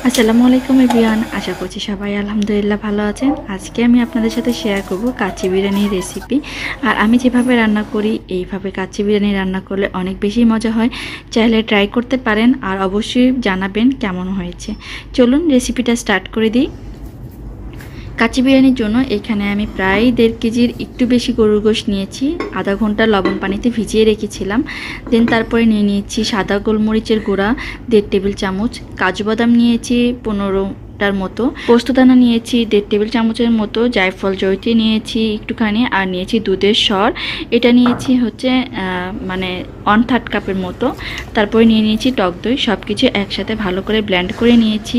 আসসালামু আলাইকুম এভরিওয়ান, আশা করছি সবাই আলহামদুলিল্লাহ ভালো আছেন। আজকে আমি আপনাদের সাথে শেয়ার করব কাচ্চি বিরিয়ানির রেসিপি। আর আমি যেভাবে রান্না করি এইভাবে কাচ্চি বিরিয়ানি রান্না করলে অনেক বেশি মজা হয়। চাইলে ট্রাই করতে পারেন আর অবশ্যই জানাবেন কেমন হয়েছে। চলুন রেসিপিটা স্টার্ট করে দিই। কাচ্চি বিরিয়ানির জন্য এখানে আমি প্রায় 1.5 কেজির একটু বেশি গরুর গোশত নিয়েছি। আধা ঘন্টা লবণ পানিতে ভিজিয়ে রেখেছিলাম। দেন তারপরে নিয়ে নিয়েছি সাদা গোলমরিচের গুঁড়া 1.5 টেবিল চামচ, কাজু বাদাম নিয়েছি 15টার মতো, পোস্তদানা নিয়েছি 1.5 টেবিল চামচের মতো, জায়ফল জয়িত্রী নিয়েছি একটুখানি, আর নিয়েছি দুধের সর, এটা নিয়েছি হচ্ছে মানে 1/3 কাপের মতো। তারপরে নিয়ে নিয়েছি টক দই। সব কিছু একসাথে ভালো করে ব্লেন্ড করে নিয়েছি।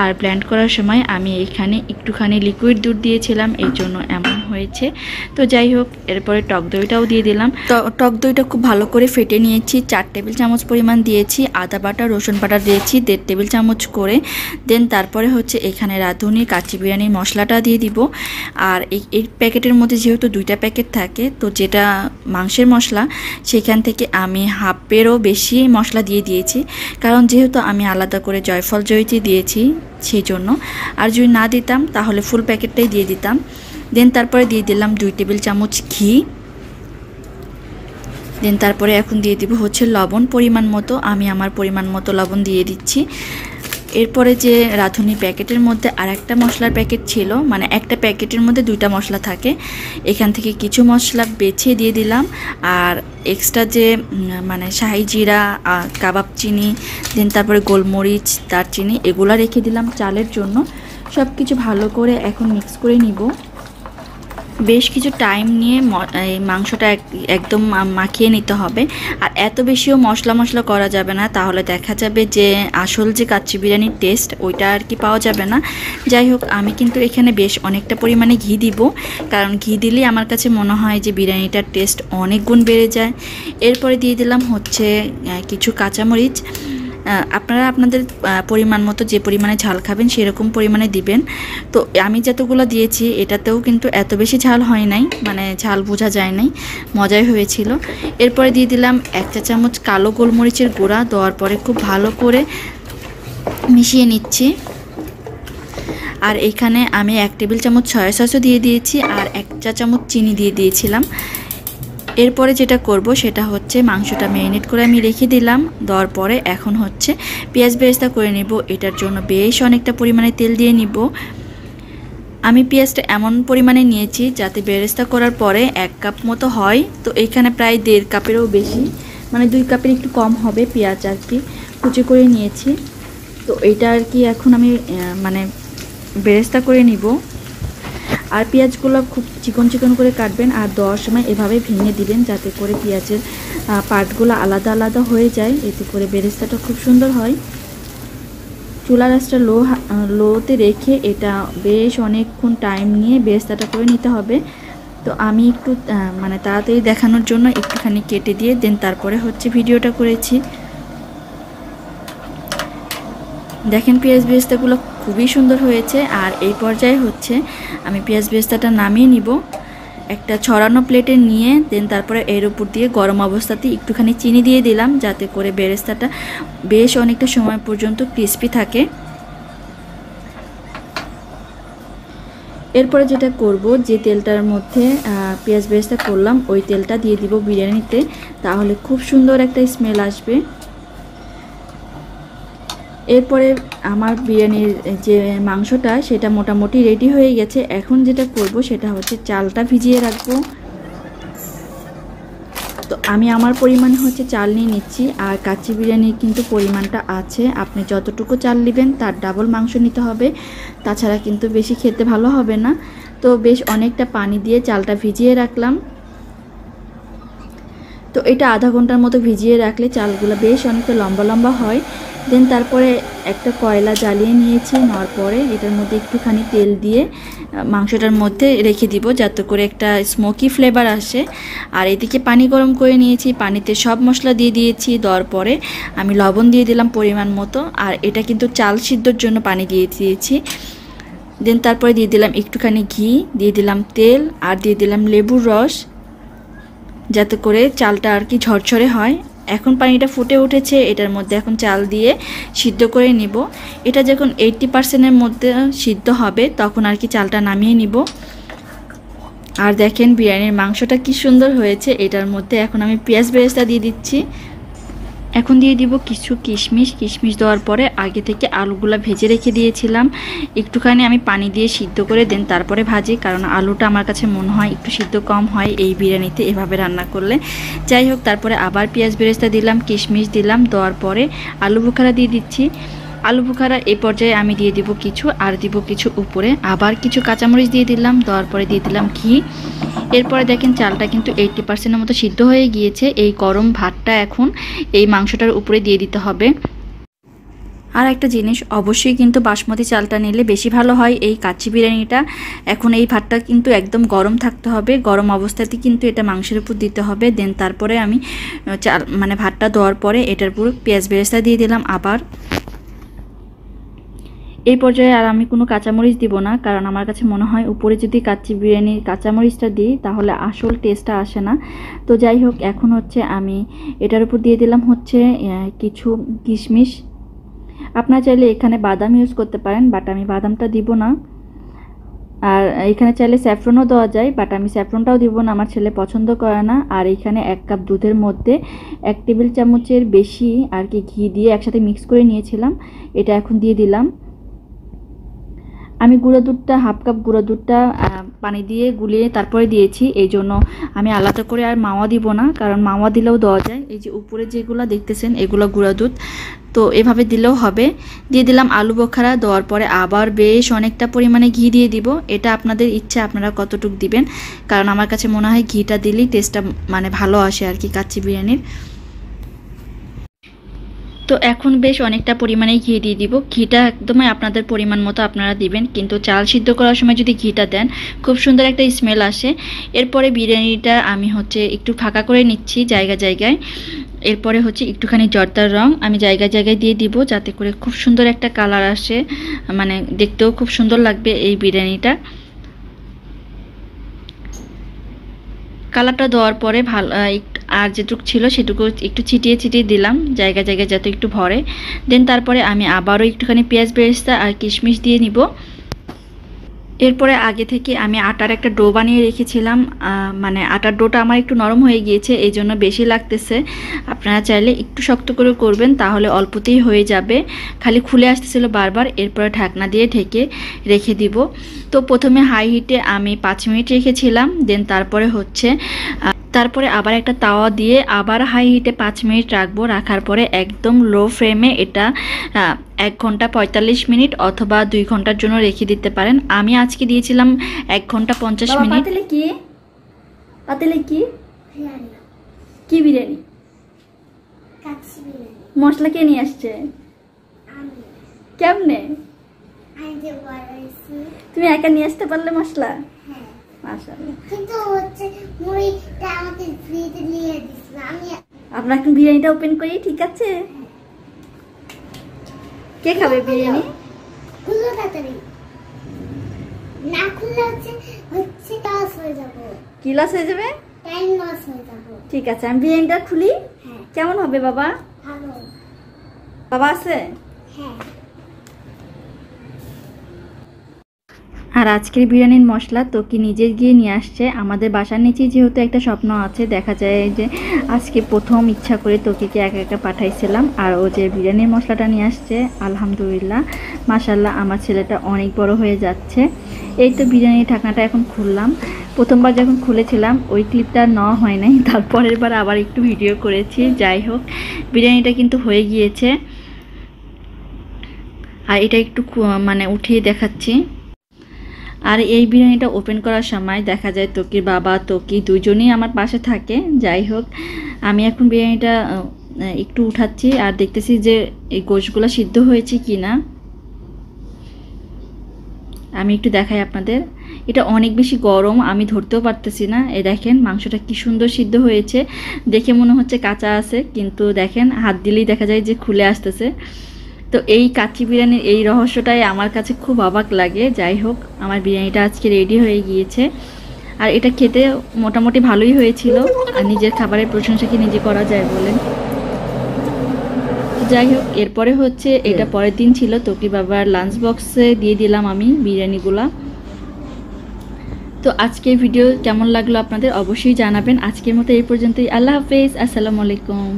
আর ব্লেন্ড করার সময় আমি এখানে একটুখানি লিকুইড দুধ দিয়েছিলাম, এই জন্য এমন হয়েছে। তো যাই হোক, এরপরে টক দইটাও দিয়ে দিলাম। টক দইটা খুব ভালো করে ফেটে নিয়েছি। 4 টেবিল চামচ পরিমাণ দিয়েছি আদা বাটা, রসুন বাটা দিয়েছি 1.5 টেবিল চামচ করে। দেন তারপরে হচ্ছে এখানে রাঁধুনি কাচ্চি বিরিয়ানির মশলাটা দিয়ে দিব। আর এই প্যাকেটের মধ্যে যেহেতু 2টা প্যাকেট থাকে, তো যেটা মাংসের মশলা সেখান থেকে আমি হাফেরও বেশি মশলা দিয়ে দিয়েছি, কারণ যেহেতু আমি আলাদা করে জয়ফল জয়িত্রী দিয়েছি সেই জন্য। আর যদি না দিতাম তাহলে ফুল প্যাকেটটাই দিয়ে দিতাম। দেন তারপরে দিয়ে দিলাম 2 টেবিল চামচ ঘি। দেন তারপরে এখন দিয়ে দিব হচ্ছে লবণ পরিমাণ মতো। আমি আমার পরিমাণ মতো লবণ দিয়ে দিচ্ছি। এরপরে যে রাঁধুনি প্যাকেটের মধ্যে আর একটা মশলার প্যাকেট ছিল, মানে একটা প্যাকেটের মধ্যে 2টা মশলা থাকে, এখান থেকে কিছু মশলা বেছে দিয়ে দিলাম। আর এক্সট্রা যে মানে শাহি জিরা, কাবাব চিনি, দেন তারপরে গোলমরিচ, দারচিনি এগুলো রেখে দিলাম চালের জন্য। সব কিছু ভালো করে এখন মিক্স করে নিব। বেশ কিছু টাইম নিয়ে এই মাংসটা একদম মাখিয়ে নিতে হবে। আর এত বেশিও মশলা করা যাবে না, তাহলে দেখা যাবে যে আসল যে কাচ্চি বিরিয়ানির টেস্ট ওইটা আর কি পাওয়া যাবে না। যাই হোক, আমি কিন্তু এখানে বেশ অনেকটা পরিমাণে ঘি দিব, কারণ ঘি দিলেই আমার কাছে মনে হয় যে বিরিয়ানিটার টেস্ট অনেক গুণ বেড়ে যায়। এরপরে দিয়ে দিলাম হচ্ছে কিছু কাঁচামরিচ। আপনারা আপনাদের পরিমাণ মতো যে পরিমাণে ঝাল খাবেন সেরকম পরিমাণে দিবেন। তো আমি যতগুলো দিয়েছি এটাতেও কিন্তু এত বেশি ঝাল হয় নাই, মানে ঝাল বোঝা যায় নাই, মজাই হয়েছিল। এরপরে দিয়ে দিলাম 1 চা চামচ কালো গোলমরিচের গুঁড়া। দেওয়ার পরে খুব ভালো করে মিশিয়ে নিচ্ছি। আর এখানে আমি 1 টেবিল চামচ সয়া সসও দিয়ে দিয়েছি আর 1 চা চামচ চিনি দিয়ে দিয়েছিলাম। এরপরে যেটা করব সেটা হচ্ছে মাংসটা ম্যারিনেট করে আমি রেখে দিলাম। দেওয়ার পরে এখন হচ্ছে পেঁয়াজ বেরেস্তা করে নেব। এটার জন্য বেশ অনেকটা পরিমাণে তেল দিয়ে নিব। আমি পেঁয়াজটা এমন পরিমাণে নিয়েছি যাতে বেরেস্তা করার পরে 1 কাপ মতো হয়। তো এখানে প্রায় 1.5 কাপেরও বেশি, মানে 2 কাপের একটু কম হবে পেঁয়াজ আর কি কুচি করে নিয়েছি। তো এটা আর কি এখন আমি মানে বেরেস্তা করে নিব। আর পেঁয়াজগুলো খুব চিকন চিকন করে কাটবেন, আর দেওয়ার সময় এভাবে ভেঙে দিবেন যাতে করে পেঁয়াজের পার্টগুলো আলাদা আলাদা হয়ে যায়, এতে করে বেরেস্তাটা খুব সুন্দর হয়। চুলার আঁচটা লোতে রেখে এটা বেশ অনেকক্ষণ টাইম নিয়ে বেরেস্তাটা করে নিতে হবে। তো আমি একটু মানে তাড়াতাড়ি দেখানোর জন্য একটুখানি কেটে দিয়ে দেন তারপরে হচ্ছে ভিডিওটা করেছি। দেখেন পেঁয়াজ বেরেস্তাগুলো খুবই সুন্দর হয়েছে। আর এই পর্যায়ে হচ্ছে আমি পেঁয়াজ বেরেস্তাটা নামিয়ে নিব একটা ছড়ানো প্লেটে নিয়ে। দেন তারপরে এর উপর দিয়ে গরম অবস্থাতেই একটুখানি চিনি দিয়ে দিলাম, যাতে করে বেরেস্তাটা বেশ অনেকটা সময় পর্যন্ত ক্রিস্পি থাকে। এরপরে যেটা করব, যে তেলটার মধ্যে পেঁয়াজ বেরেস্তা করলাম ওই তেলটা দিয়ে দিব বিরিয়ানিতে, তাহলে খুব সুন্দর একটা স্মেল আসবে। এরপরে আমার বিরিয়ানির যে মাংসটা সেটা মোটামুটি রেডি হয়ে গেছে। এখন যেটা করব সেটা হচ্ছে চালটা ভিজিয়ে রাখবো। তো আমি আমার পরিমাণ হচ্ছে চাল নিয়ে নিচ্ছি। আর কাচ্চি বিরিয়ানির কিন্তু পরিমাণটা আছে, আপনি যতটুকু চাল নেবেন তার ডাবল মাংস নিতে হবে, তাছাড়া কিন্তু বেশি খেতে ভালো হবে না। তো বেশ অনেকটা পানি দিয়ে চালটা ভিজিয়ে রাখলাম। তো এটা আধা ঘন্টার মতো ভিজিয়ে রাখলে চালগুলো বেশ অনেকটা লম্বা লম্বা হয়। দেন তারপরে একটা কয়লা জ্বালিয়ে নিয়েছি। নেওয়ার পরে এটার মধ্যে একটুখানি তেল দিয়ে মাংসটার মধ্যে রেখে দিব, যাতে করে একটা স্মোকি ফ্লেভার আসে। আর এদিকে পানি গরম করে নিয়েছি, পানিতে সব মশলা দিয়ে দিয়েছি। দেওয়ার পরে আমি লবণ দিয়ে দিলাম পরিমাণ মতো। আর এটা কিন্তু চাল সিদ্ধর জন্য পানি দিয়ে দিয়েছি। দেন তারপরে দিয়ে দিলাম একটুখানি ঘি, দিয়ে দিলাম তেল, আর দিয়ে দিলাম লেবুর রস, যাতে করে চালটা আর কি ঝরঝরে হয়। এখন পানিটা ফুটে উঠেছে, এটার মধ্যে এখন চাল দিয়ে সিদ্ধ করে নিব। এটা যখন 80%-এর মধ্যে সিদ্ধ হবে তখন আর কি চালটা নামিয়ে নিব। আর দেখেন বিরিয়ানির মাংসটা কি সুন্দর হয়েছে। এটার মধ্যে এখন আমি পেঁয়াজ বেরেস্তা দিয়ে দিচ্ছি। এখন দিয়ে দিব কিছু কিশমিশ দেওয়ার পরে আগে থেকে আলুগুলা ভেজে রেখে দিয়েছিলাম, একটুখানি আমি পানি দিয়ে সিদ্ধ করে দেন তারপরে ভাজি, কারণ আলুটা আমার কাছে মনে হয় একটু সিদ্ধ কম হয় এই বিরিয়ানিতে এভাবে রান্না করলে। যাই হোক, তারপরে আবার পেঁয়াজ বেরেস্তা দিলাম, কিশমিশ দিলাম, দেওয়ার পরে আলু বোখারা দিয়ে দিচ্ছি। আলু বোখারা এই পর্যায়ে আমি দিয়ে দিব কিছু, আর দিব কিছু উপরে, আবার কিছু কাঁচামরিচ দিয়ে দিলাম, দেওয়ার পরে দিয়ে দিলাম ঘি। এরপরে দেখেন চালটা কিন্তু 80%-এর মতো সিদ্ধ হয়ে গিয়েছে। এই গরম ভাতটা এখন এই মাংসটার উপরে দিয়ে দিতে হবে। আর একটা জিনিস, অবশ্যই কিন্তু বাসমতি চালটা নিলে বেশি ভালো হয় এই কাচ্চি বিরিয়ানিটা। এখন এই ভাতটা কিন্তু একদম গরম থাকতে হবে, গরম অবস্থাতে কিন্তু এটা মাংসের উপর দিতে হবে। দেন তারপরে আমি চাল মানে ভাতটা দেওয়ার পরে এটার উপর পেঁয়াজ বেরেস্তা দিয়ে দিলাম আবার। এই পর্যায়ে আর আমি কোনো কাঁচামরিচ দিব না, কারণ আমার কাছে মনে হয় উপরে যদি কাচ্চি বিরিয়ানির কাঁচামরিচটা দিই তাহলে আসল টেস্টটা আসে না। তো যাই হোক, এখন হচ্ছে আমি এটার উপর দিয়ে দিলাম হচ্ছে কিছু কিশমিশ। আপনারা চাইলে এখানে বাদাম ইউজ করতে পারেন, বাট আমি বাদামটা দিব না। আর এখানে চাইলে স্যাফরনও দেওয়া যায়, বাট আমি স্যাফরনটাও দিব না, আমার ছেলে পছন্দ করে না। আর এখানে 1 কাপ দুধের মধ্যে 1 টেবিল চামচের বেশি আর কি ঘি দিয়ে একসাথে মিক্স করে নিয়েছিলাম, এটা এখন দিয়ে দিলাম। আমি গুঁড়ো দুধটা 1/2 কাপ গুঁড়ো দুধটা পানি দিয়ে গুলিয়ে তারপরে দিয়েছি, এই জন্য আমি আলাদা করে আর মাওয়া দিব না, কারণ মাওয়া দিলেও দেওয়া যায়। এই যে উপরে যেগুলো দেখতেছেন এগুলো গুঁড়ো দুধ, তো এভাবে দিলেও হবে। দিয়ে দিলাম আলু বোখারা, দেওয়ার পরে আবার বেশ অনেকটা পরিমাণে ঘি দিয়ে দিব। এটা আপনাদের ইচ্ছা, আপনারা কতটুকু দিবেন, কারণ আমার কাছে মনে হয় ঘিটা দিলেই টেস্টটা মানে ভালো আসে আর কি কাচ্চি বিরিয়ানির। তো এখন বেশ অনেকটা পরিমাণে ঘি দিয়ে দিব। ঘিটা একদমই আপনাদের পরিমাণ মতো আপনারা দিবেন, কিন্তু চাল সিদ্ধ করার সময় যদি ঘিটা দেন খুব সুন্দর একটা স্মেল আসে। এরপরে বিরিয়ানিটা আমি হচ্ছে একটু ফাঁকা করে নিচ্ছি জায়গায়। এরপরে হচ্ছে একটুখানি জর্দার রং আমি জায়গায় দিয়ে দিব, যাতে করে খুব সুন্দর একটা কালার আসে, মানে দেখতেও খুব সুন্দর লাগবে এই বিরিয়ানিটা। কালারটা দেওয়ার পরে ভালো আর যেটুকু ছিল সেটুকু একটু ছিটিয়ে দিলাম জায়গায় যাতে একটু ভরে। দেন তারপরে আমি আবারও একটুখানি পেঁয়াজ বেরেস্তা আর কিশমিশ দিয়ে নিব। এরপরে আগে থেকে আমি আটার একটা ডো বানিয়ে রেখেছিলাম, মানে আটার ডোটা আমার একটু নরম হয়ে গিয়েছে, এই জন্য বেশি লাগতেছে। আপনারা চাইলে একটু শক্ত করে করবেন, তাহলে অল্পতেই হয়ে যাবে। খালি খুলে আসতেছিল বারবার, এরপরে ঢাকনা দিয়ে ঢেকে রেখে দিব। তো প্রথমে হাই হিটে আমি 5 মিনিট রেখেছিলাম, দেন তারপরে আবার একটা তাওয়া দিয়ে আবার হাই হিটে 5 মিনিট রাখবো। রাখার পরে একদম লো ফ্লেমে এটা 1 ঘন্টা 45 মিনিট অথবা 2 ঘন্টার জন্য রেখে দিতে পারেন। আমি আজকে দিয়েছিলাম 1 ঘন্টা 50 মিনিট। পাতিলে কি কি বিরিয়ানি? মশলা কে নিয়ে আসছে? কেমনে তুমি একা নিয়ে আসতে পারলে মশলা? আমরা এখন বিরিয়ানিটা ওপেন করি, ঠিক আছে? কে খাবে বিরিয়ানি? কি লস হয়ে যাবে? ঠিক আছে, আমি বিরিয়ানিটা খুলি। কেমন হবে বাবা? বাবা আছে? আর আজকের বিরিয়ানির মশলা তো কি নিজে গিয়ে নিয়ে আসছে। আমাদের বাসার নিচে যেহেতু একটা স্বপ্ন আছে, দেখা যায় যে আজকে প্রথম ইচ্ছা করে তোকিকে একা পাঠাইছিলাম, আর ও যে বিরিয়ানির মশলাটা নিয়ে আসছে, আলহামদুলিল্লাহ মাশাল্লাহ আমার ছেলেটা অনেক বড় হয়ে যাচ্ছে। এই তো বিরিয়ানির ঢাকনাটা এখন খুললাম। প্রথমবার যখন খুলেছিলাম ওই ক্লিপটা নেওয়া হয় নাই, তারপরের বার আবার একটু ভিডিও করেছি। যাই হোক, বিরিয়ানিটা কিন্তু হয়ে গিয়েছে। আর এটা একটু মানে উঠিয়ে দেখাচ্ছি। আর এই বিরিয়ানিটা ওপেন করার সময় দেখা যায় তোকির বাবা তোকি দুজনেই আমার পাশে থাকে। যাই হোক, আমি এখন বিরিয়ানিটা একটু উঠাচ্ছি আর দেখতেছি যে এই গোশগুলো সিদ্ধ হয়েছে কি না। আমি একটু দেখাই আপনাদের, এটা অনেক বেশি গরম, আমি ধরতেও পারতেছি না। এই দেখেন মাংসটা কি সুন্দর সিদ্ধ হয়েছে, দেখে মনে হচ্ছে কাঁচা আছে, কিন্তু দেখেন হাত দিলেই দেখা যায় যে খুলে আসতেছে। তো এই কাচ্চি বিরিয়ানির এই রহস্যটাই আমার কাছে খুব অবাক লাগে। যাই হোক, আমার বিরিয়ানিটা আজকে রেডি হয়ে গিয়েছে। আর এটা খেতে মোটামুটি ভালোই হয়েছিল। আর নিজের খাবারের প্রশংসা কি নিজে করা যায় বলেন? যাই হোক, এরপরে হচ্ছে এটা পরের দিন ছিল, তকি বাবার লাঞ্চ বক্সে দিয়ে দিলাম আমি বিরিয়ানিগুলা। তো আজকের ভিডিও কেমন লাগলো আপনাদের অবশ্যই জানাবেন। আজকের মতো এই পর্যন্তই। আল্লাহ হাফেজ, আসসালামু আলাইকুম।